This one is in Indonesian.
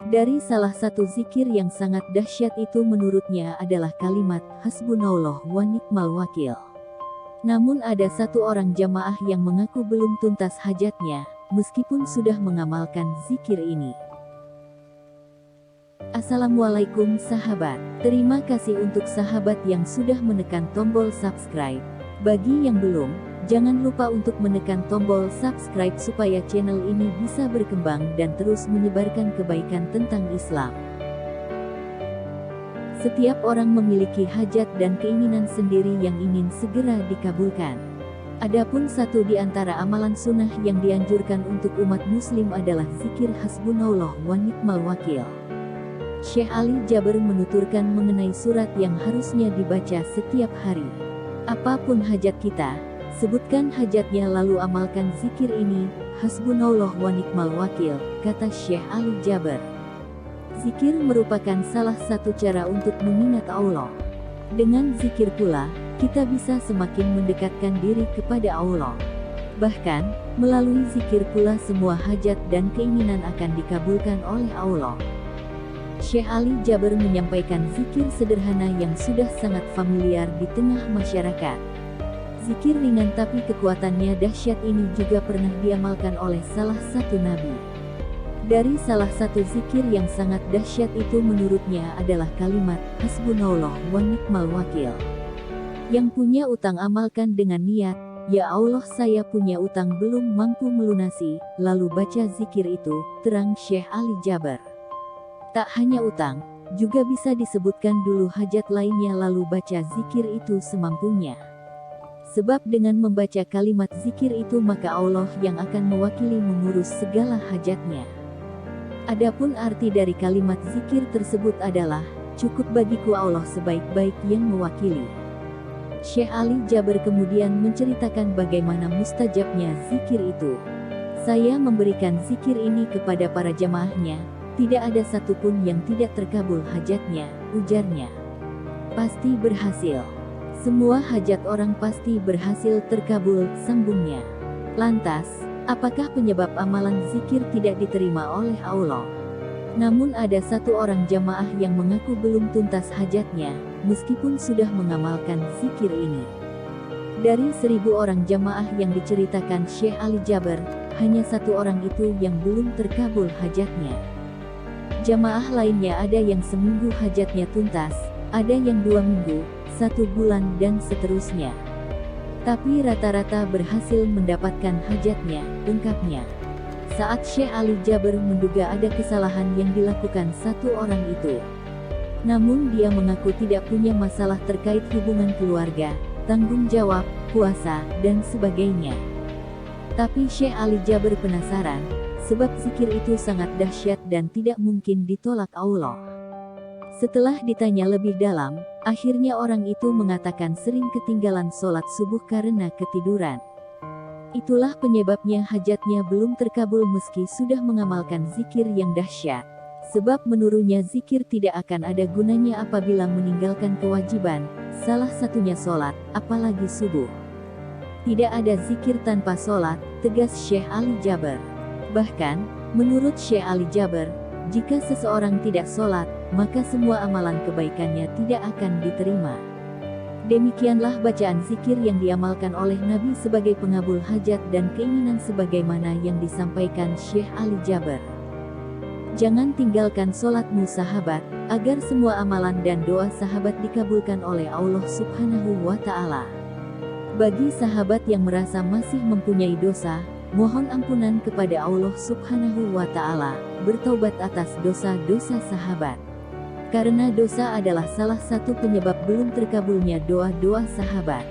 Dari salah satu zikir yang sangat dahsyat itu menurutnya adalah kalimat Hasbunallah wa ni'mal wakil. Namun ada satu orang jamaah yang mengaku belum tuntas hajatnya, meskipun sudah mengamalkan zikir ini. Assalamualaikum sahabat, terima kasih untuk sahabat yang sudah menekan tombol subscribe. Bagi yang belum, jangan lupa untuk menekan tombol subscribe supaya channel ini bisa berkembang dan terus menyebarkan kebaikan tentang Islam. Setiap orang memiliki hajat dan keinginan sendiri yang ingin segera dikabulkan. Adapun satu di antara amalan sunnah yang dianjurkan untuk umat muslim adalah zikir Hasbunallah wa ni'mal wakil. Syekh Ali Jaber menuturkan mengenai surat yang harusnya dibaca setiap hari. Apapun hajat kita, sebutkan hajatnya lalu amalkan zikir ini, Hasbunallah wa ni'mal wakil, kata Syekh Ali Jaber. Zikir merupakan salah satu cara untuk mengingat Allah. Dengan zikir pula, kita bisa semakin mendekatkan diri kepada Allah. Bahkan, melalui zikir pula semua hajat dan keinginan akan dikabulkan oleh Allah. Syekh Ali Jaber menyampaikan zikir sederhana yang sudah sangat familiar di tengah masyarakat. Zikir ringan tapi kekuatannya dahsyat ini juga pernah diamalkan oleh salah satu nabi. Dari salah satu zikir yang sangat dahsyat itu menurutnya adalah kalimat Hasbunallah wa ni'mal wakil. Yang punya utang amalkan dengan niat, ya Allah saya punya utang belum mampu melunasi, lalu baca zikir itu, terang Syekh Ali Jaber. Tak hanya utang, juga bisa disebutkan dulu hajat lainnya lalu baca zikir itu semampunya. Sebab dengan membaca kalimat zikir itu maka Allah yang akan mewakili mengurus segala hajatnya. Adapun arti dari kalimat zikir tersebut adalah, cukup bagiku Allah sebaik-baik yang mewakili. Syekh Ali Jaber kemudian menceritakan bagaimana mustajabnya zikir itu. Saya memberikan zikir ini kepada para jamaahnya, tidak ada satupun yang tidak terkabul hajatnya, ujarnya. Pasti berhasil. Semua hajat orang pasti berhasil terkabul, sambungnya. Lantas, apakah penyebab amalan zikir tidak diterima oleh Allah? Namun ada satu orang jamaah yang mengaku belum tuntas hajatnya, meskipun sudah mengamalkan zikir ini. Dari 1000 orang jamaah yang diceritakan Syekh Ali Jaber, hanya satu orang itu yang belum terkabul hajatnya. Jamaah lainnya ada yang seminggu hajatnya tuntas, ada yang 2 minggu, 1 bulan dan seterusnya. Tapi rata-rata berhasil mendapatkan hajatnya, ungkapnya. Saat Syekh Ali Jaber menduga ada kesalahan yang dilakukan satu orang itu. Namun dia mengaku tidak punya masalah terkait hubungan keluarga, tanggung jawab, puasa, dan sebagainya. Tapi Syekh Ali Jaber penasaran, sebab zikir itu sangat dahsyat dan tidak mungkin ditolak Allah. Setelah ditanya lebih dalam, akhirnya orang itu mengatakan sering ketinggalan sholat subuh karena ketiduran. Itulah penyebabnya hajatnya belum terkabul meski sudah mengamalkan zikir yang dahsyat. Sebab menurutnya zikir tidak akan ada gunanya apabila meninggalkan kewajiban, salah satunya sholat, apalagi subuh. Tidak ada zikir tanpa sholat, tegas Syekh Ali Jaber. Bahkan, menurut Syekh Ali Jaber, jika seseorang tidak sholat, maka semua amalan kebaikannya tidak akan diterima. Demikianlah bacaan zikir yang diamalkan oleh Nabi sebagai pengabul hajat dan keinginan sebagaimana yang disampaikan Syekh Ali Jaber. Jangan tinggalkan sholatmu sahabat, agar semua amalan dan doa sahabat dikabulkan oleh Allah Subhanahu wa Ta'ala. Bagi sahabat yang merasa masih mempunyai dosa, mohon ampunan kepada Allah Subhanahu wa Ta'ala, bertaubat atas dosa-dosa sahabat. Karena dosa adalah salah satu penyebab belum terkabulnya doa-doa sahabat.